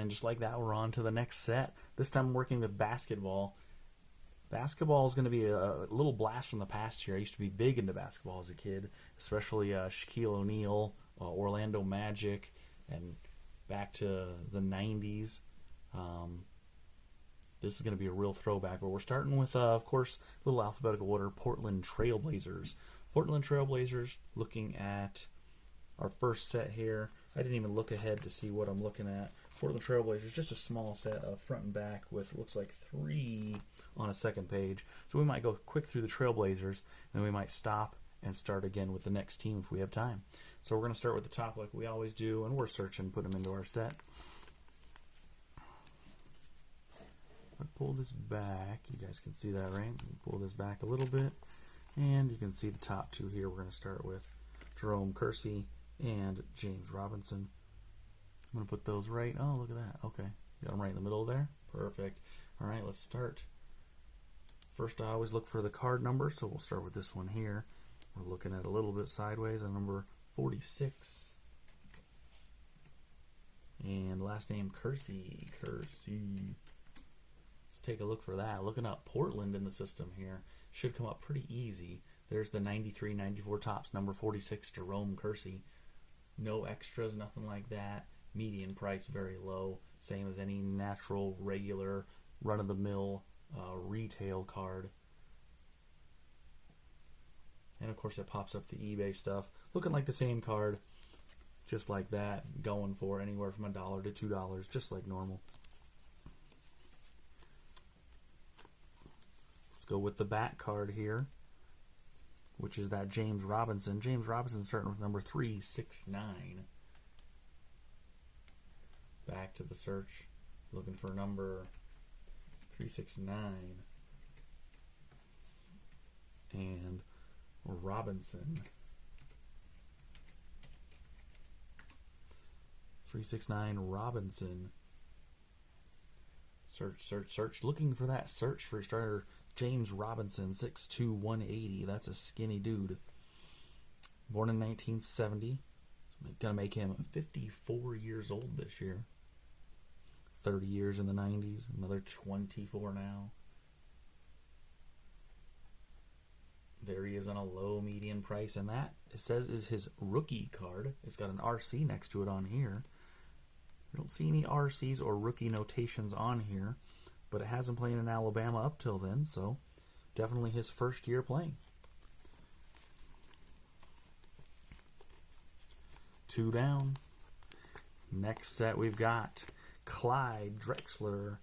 And just like that, we're on to the next set. This time I'm working with basketball. Basketball is going to be a little blast from the past here. I used to be big into basketball as a kid, especially Shaquille O'Neal, Orlando Magic, and back to the 90s. This is going to be a real throwback, but we're starting with, of course, a little alphabetical order, Portland Trail Blazers. Portland Trail Blazers, looking at our first set here. I didn't even look ahead to see what I'm looking at. Portland Trail Blazers, just a small set of front and back with, looks like 3 on a second page. So we might go quick through the Trail Blazers, and then we might stop and start again with the next team if we have time. So we're going to start with the top like we always do, and we're searching, put them into our set. I pull this back, you guys can see that, right? Pull this back a little bit, and you can see the top 2 here. We're going to start with Jerome Kersey and James Robinson. I'm going to put those right. Oh, look at that. Okay. Got them right in the middle there. Perfect. All right, let's start. First, I always look for the card number, so we'll start with this one here. We're looking at a little bit sideways on number 46. And last name Kersey. Kersey. Let's take a look for that. Looking up Portland in the system here. Should come up pretty easy. There's the 93-94 tops, number 46, Jerome Kersey. No extras, nothing like that. Median price very low, same as any natural, regular, run-of-the-mill retail card. And of course it pops up the eBay stuff, looking like the same card, just like that, going for anywhere from $1 to $2, just like normal. Let's go with the back card here, which is that James Robinson. James Robinson starting with number 369. Back to the search, looking for number 369 and Robinson. 369 Robinson. Search, search, search. Looking for that search for starter James Robinson, 6'2", 180. That's a skinny dude. Born in 1970. Gonna make him 54 years old this year. 30 years in the 90s, another 24 now. There he is on a low median price, and that, it says, is his rookie card. It's got an RC next to it on here. We don't see any RCs or rookie notations on here, but it has him playing in Alabama up till then, so definitely his first year playing. 2 down. Next set we've got Clyde Drexler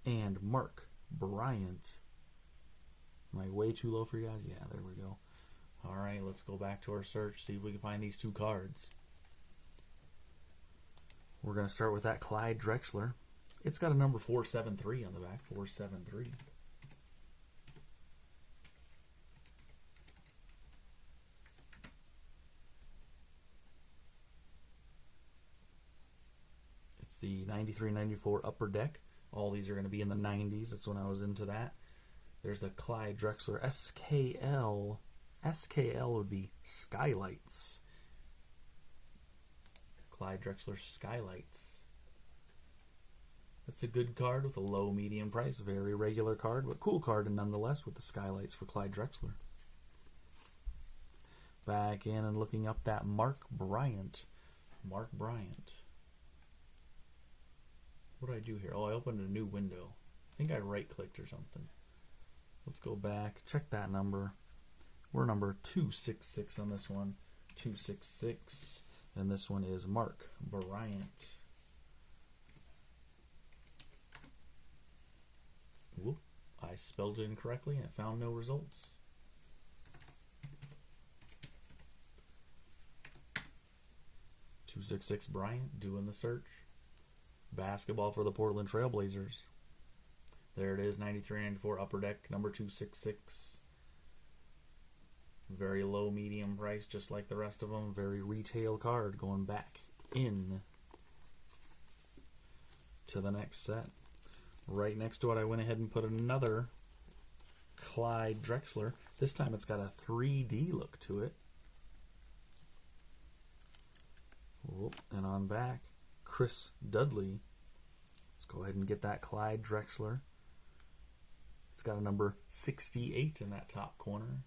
and Mark Bryant. Am I way too low for you guys? Yeah, there we go. Alright, let's go back to our search, see if we can find these 2 cards. We're going to start with that Clyde Drexler. It's got a number 473 on the back, 473. It's the 93-94 Upper Deck. All these are going to be in the 90s. That's when I was into that. There's the Clyde Drexler SKL. SKL would be Skylights. Clyde Drexler Skylights. That's a good card with a low median price. Very regular card, but cool card nonetheless with the Skylights for Clyde Drexler. Back in and looking up that Mark Bryant. Mark Bryant. What did I do here? Oh, I opened a new window. I think I right-clicked or something. Let's go back. Check that number. We're number 266 on this one. 266. And this one is Mark Bryant. Whoop. I spelled it incorrectly and it found no results. .266 Bryant doing the search. Basketball for the Portland Trail Blazers. There it is, 93-94 Upper Deck, number 266. Very low medium price, just like the rest of them. Very retail card. Going back in to the next set. Right next to it, I went ahead and put another Clyde Drexler. This time it's got a 3D look to it. Whoop, and on back, Chris Dudley. Let's go ahead and get that Clyde Drexler. It's got a number 68 in that top corner.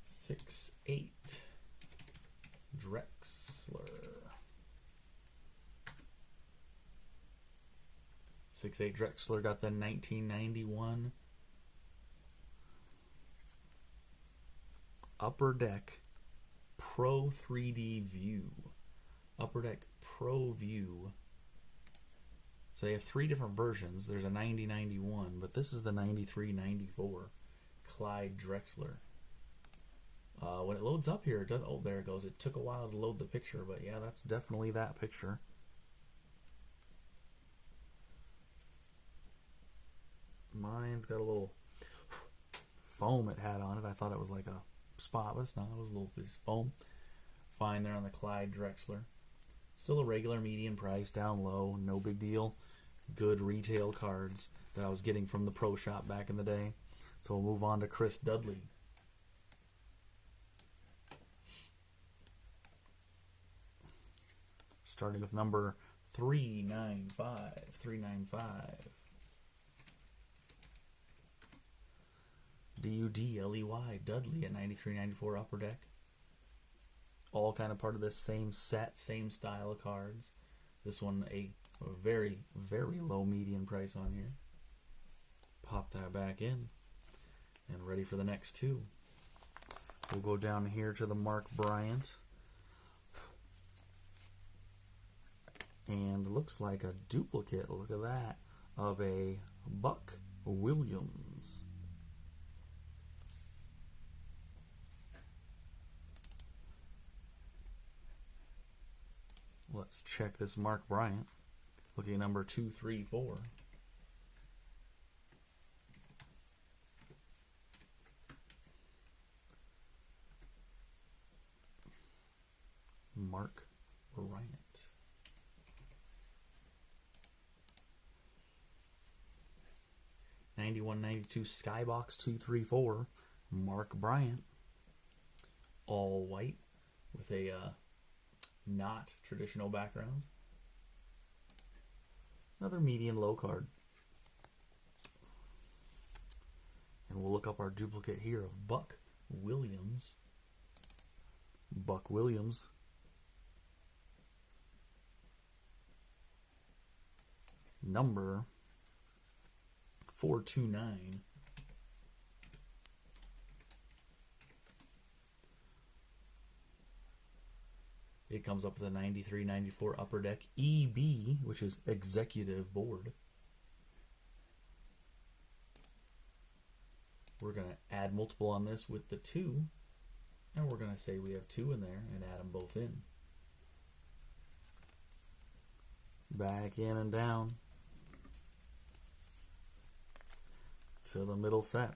68 Drexler. 68 Drexler got the 1991 Upper Deck Pro 3D View. Upper Deck Pro View. So they have three different versions. There's a 90-91, but this is the 93-94 Clyde Drexler. When it loads up here, it does, oh, there it goes. It took a while to load the picture, but yeah, that's definitely that picture. Mine's got a little foam it had on it. I thought it was like a spot, but it's not. It was a little piece of foam. Fine there on the Clyde Drexler. Still a regular median price, down low, no big deal. Good retail cards that I was getting from the pro shop back in the day. So we'll move on to Chris Dudley. Starting with number 395. Dudley Dudley at 93-94 Upper Deck. All kind of part of this same set, same style of cards. This one a very, very low median price on here. Pop that back in. And ready for the next two. We'll go down here to the Mark Bryant. And it looks like a duplicate, look at that, of a Buck Williams. Let's check this Mark Bryant. Looking at number 234. Mark Bryant. '91-92 Skybox 234. Mark Bryant. All white with a not traditional background. Another median low card. And we'll look up our duplicate here of Buck Williams. Buck Williams. Number 429. It comes up with a 93-94 Upper Deck EB, which is Executive Board. We're going to add multiple on this with the 2, and we're going to say we have 2 in there and add them both in. Back in and down to the middle set.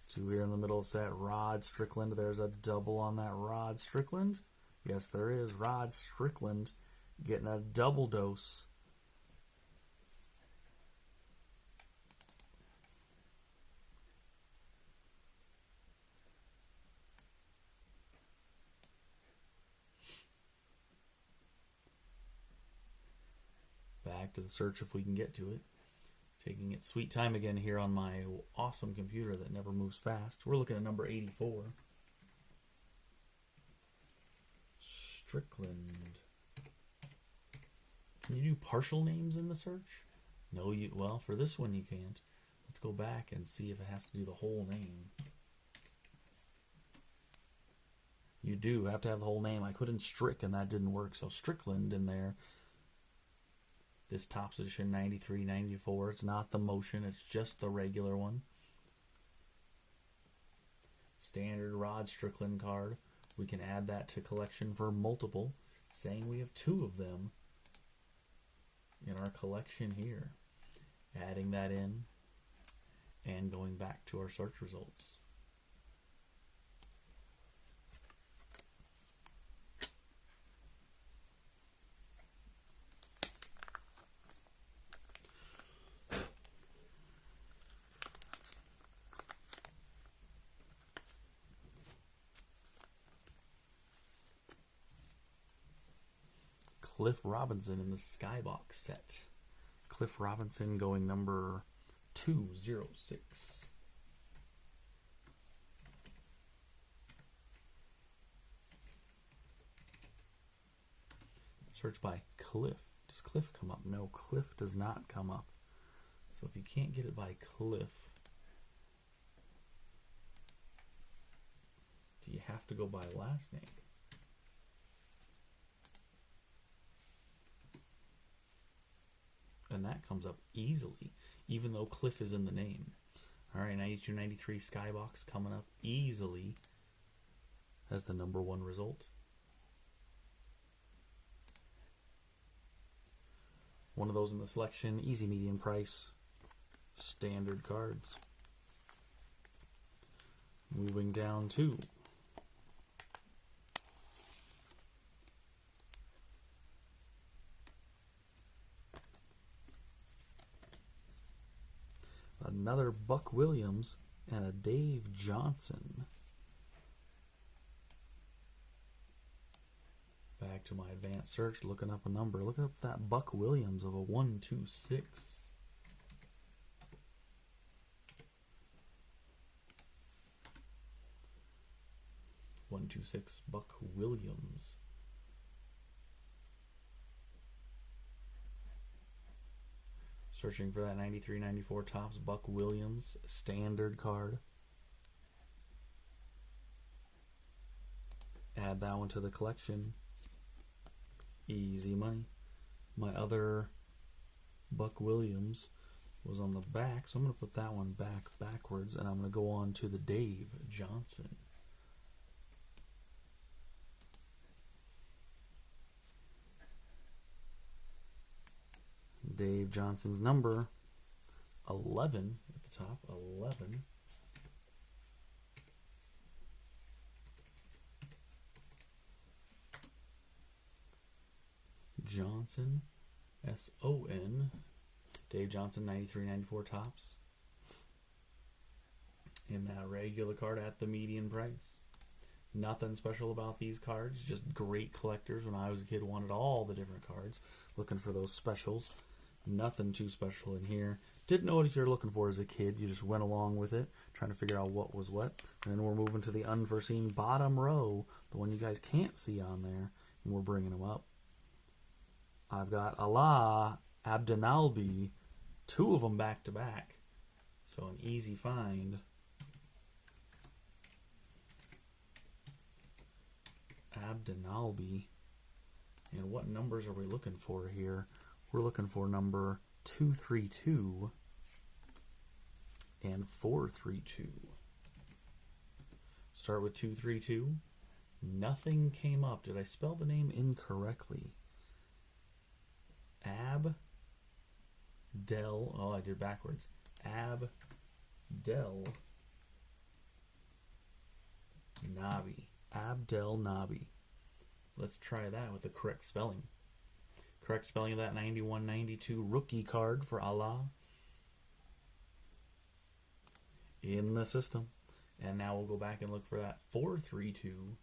2 here in the middle set. Rod Strickland. There's a double on that Rod Strickland. Yes, there is. Rod Strickland getting a double dose. Back to the search if we can get to it. Taking its sweet time again here on my awesome computer that never moves fast. We're looking at number 84. Strickland. Can you do partial names in the search? No, well, for this one you can't. Let's go back and see if it has to do the whole name. You do have to have the whole name. I put in Strick and that didn't work, so Strickland in there. This Topps edition 93-94. It's not the motion, it's just the regular one. Standard Rod Strickland card. We can add that to collection for multiple, saying we have 2 of them in our collection here. Adding that in and going back to our search results. Cliff Robinson in the Skybox set. Cliff Robinson going number 206. Search by Cliff. Does Cliff come up? No, Cliff does not come up. So if you can't get it by Cliff, do you have to go by last name? And that comes up easily, even though Cliff is in the name. All right, 92-93 Skybox coming up easily as the number 1 result. One of those in the selection, easy medium price, standard cards. Moving down to another Buck Williams and a Dave Johnson. Back to my advanced search, looking up a number. Look up that Buck Williams of a 126. Buck Williams. Searching for that 93-94 Topps Buck Williams standard card. Add that one to the collection. Easy money. My other Buck Williams was on the back, so I'm going to put that one backwards, and I'm going to go on to the Dave Johnson. Dave Johnson's number 11 at the top, 11. Johnson, S-O-N. Dave Johnson, 93-94 Topps. In that regular card at the median price. Nothing special about these cards, just great collectors. When I was a kid, wanted all the different cards, looking for those specials. Nothing too special in here. Didn't know what you're looking for as a kid. You just went along with it, trying to figure out what was what. And then we're moving to the unforeseen bottom row, the one you guys can't see on there, and we're bringing them up. I've got Alaa Abdelnaby, 2 of them back to back. So an easy find. Abdelnaby. And what numbers are we looking for here? We're looking for number 232 and 432. Start with 232. Nothing came up. Did I spell the name incorrectly? Abdel. Oh, I did backwards. Abdel Nabi. Abdelnaby. Let's try that with the correct spelling. Correct spelling of that 91-92 rookie card for Alaa in the system. And now we'll go back and look for that 432.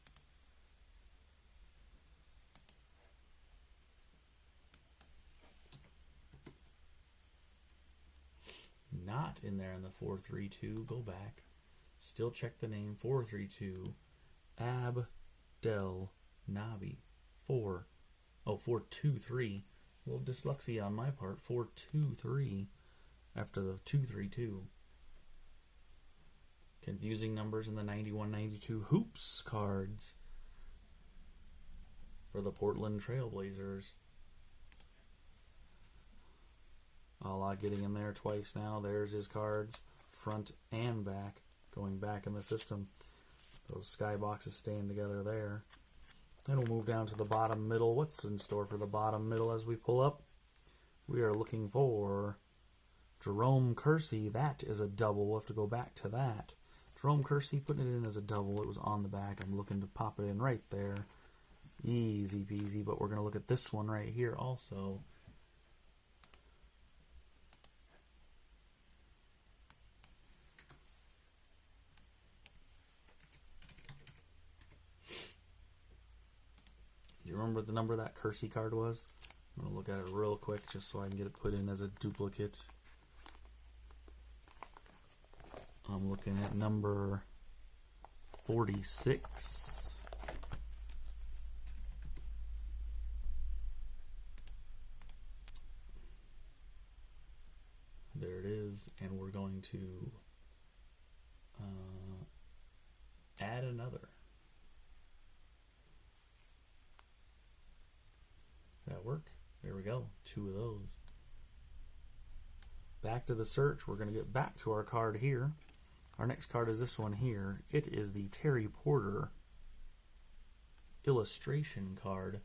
Not in there in the 432. Go back. Still check the name. 432. Abdelnaby. 423. A little dyslexia on my part. 423 after the 232. Confusing numbers in the 91-92 hoops cards for the Portland Trailblazers. Alaa getting in there twice now. There's his cards, front and back, going back in the system. Those sky boxes staying together there. Then we'll move down to the bottom middle. What's in store for the bottom middle as we pull up? We are looking for Jerome Kersey. That is a double. We'll have to go back to that. Jerome Kersey, putting it in as a double. It was on the back. I'm looking to pop it in right there. Easy peasy. But we're going to look at this one right here also. you remember what the number of that Kersey card was? I'm going to look at it real quick just so I can get it put in as a duplicate. I'm looking at number 46. There it is, and we're going to add another. That work? There we go. 2 of those. Back to the search. We're going to get back to our card here. Our next card is this one here. It is the Terry Porter illustration card.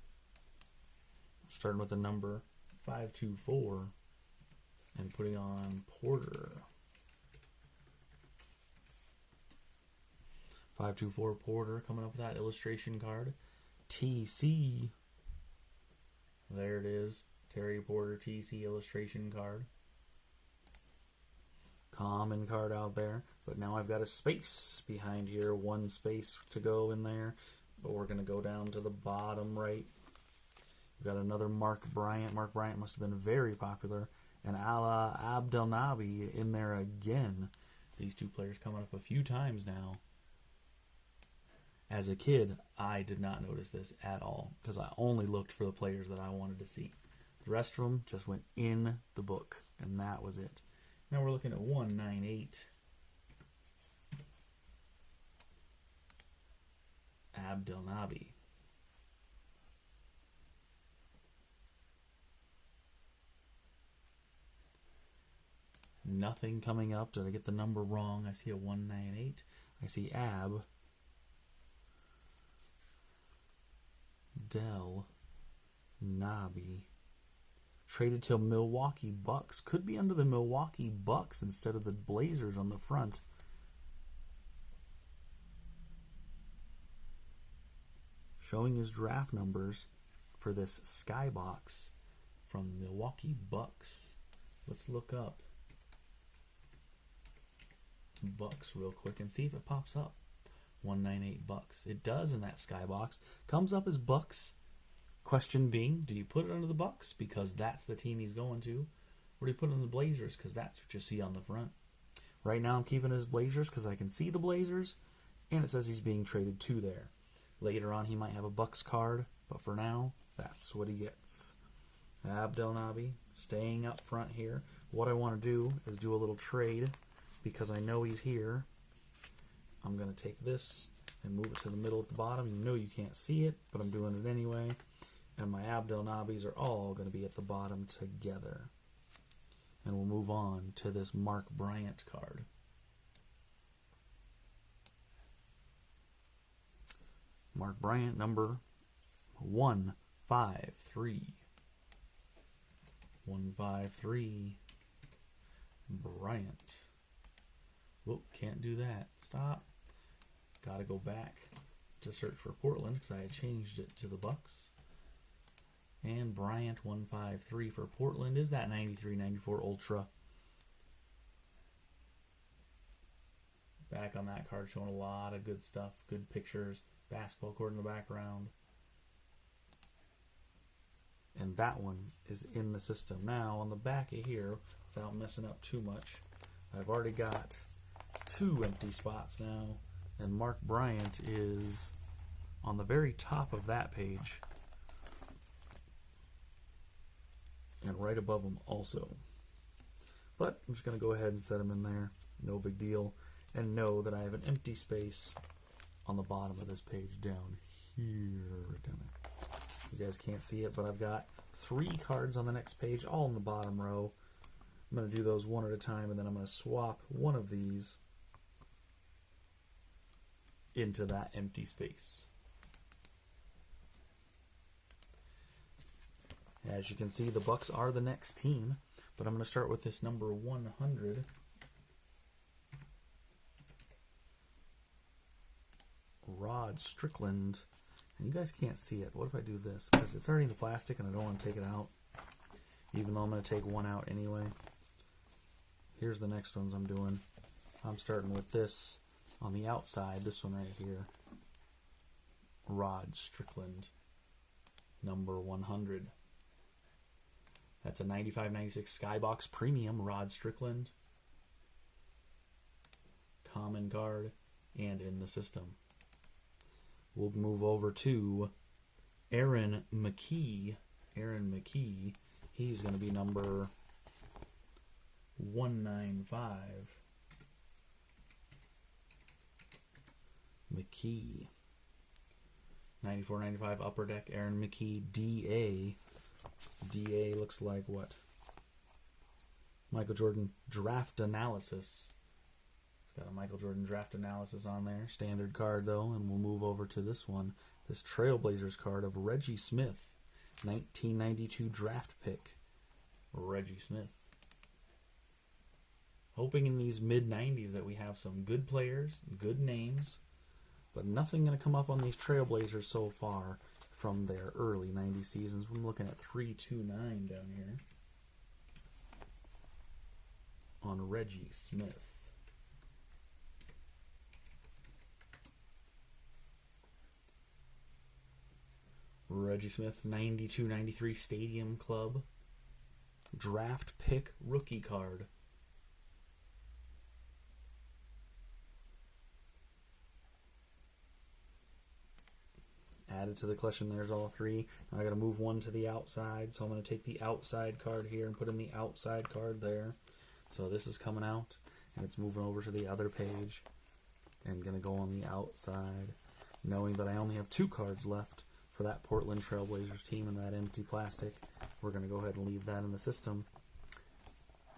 Starting with the number 524 and putting on Porter. 524 Porter coming up with that illustration card. TC. There it is. Terry Porter TC illustration card. Common card out there. But now I've got a space behind here. 1 space to go in there. But we're going to go down to the bottom right. We've got another Mark Bryant. Mark Bryant must have been very popular. And Alaa Abdelnaby in there again. These 2 players coming up a few times now. As a kid, I did not notice this at all because I only looked for the players that I wanted to see. The rest of them just went in the book, and that was it. Now we're looking at 198. Abdelnaby. Nothing coming up. Did I get the number wrong? I see a 198. I see Ab. Del Nabi. Traded to Milwaukee Bucks. Could be under the Milwaukee Bucks instead of the Blazers on the front. Showing his draft numbers for this Skybox from the Milwaukee Bucks. Let's look up Bucks real quick and see if it pops up. 198 Bucks. It does in that Skybox. Comes up as Bucks. Question being, do you put it under the Bucks because that's the team he's going to? Or do you put it in the Blazers because that's what you see on the front? Right now I'm keeping it as Blazers because I can see the Blazers and it says he's being traded to there. Later on he might have a Bucks card, but for now, that's what he gets. Abdelnaby staying up front here. What I want to do is do a little trade because I know he's here. I'm going to take this and move it to the middle at the bottom. You know you can't see it, but I'm doing it anyway. And my Abdelnabys are all going to be at the bottom together. And we'll move on to this Mark Bryant card. Mark Bryant, number 153. 153. Bryant. Whoop, can't do that. Stop. Got to go back to search for Portland because I had changed it to the Bucks. And Bryant 153 for Portland is that 93-94 Ultra. Back on that card showing a lot of good stuff, good pictures, basketball court in the background. And that one is in the system. Now on the back of here, without messing up too much, I've already got 2 empty spots now. And Mark Bryant is on the very top of that page. And right above him also. But I'm just going to go ahead and set him in there. No big deal. And know that I have an empty space on the bottom of this page down here. Right down there. You guys can't see it, but I've got 3 cards on the next page, all in the bottom row. I'm going to do those one at a time, and then I'm going to swap one of these into that empty space. As you can see, the Bucks are the next team, but I'm going to start with this number 100. Rod Strickland. And you guys can't see it. What if I do this? Because it's already in the plastic and I don't want to take it out. Even though I'm going to take one out anyway. Here's the next ones I'm doing. I'm starting with this on the outside. This one right here. Rod Strickland. number 100. That's a 95-96 Skybox Premium Rod Strickland. Common card and in the system. We'll move over to Aaron McKie. Aaron McKie, he's going to be number 195. McKie. 94-95 Upper Deck, Aaron McKie, DA. DA looks like what? Michael Jordan Draft Analysis. It's got a Michael Jordan Draft Analysis on there. Standard card, though, and we'll move over to this one. This Trailblazers card of Reggie Smith. 1992 draft pick. Reggie Smith. Hoping in these mid-90s that we have some good players, good names, but nothing going to come up on these Trailblazers so far from their early 90 seasons. I'm looking at 329 down here on Reggie Smith. Reggie Smith, 92-93 Stadium Club draft pick rookie card. Added to the collection, there's all three. Now I got to move one to the outside, so I'm going to take the outside card here and put in the outside card there. So this is coming out, and it's moving over to the other page, and going to go on the outside, knowing that I only have two cards left for that Portland Trailblazers team in that empty plastic. We're going to go ahead and leave that in the system.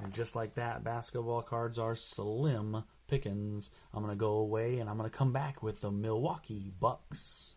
And just like that, basketball cards are slim pickings. I'm going to go away, and I'm going to come back with the Milwaukee Bucks.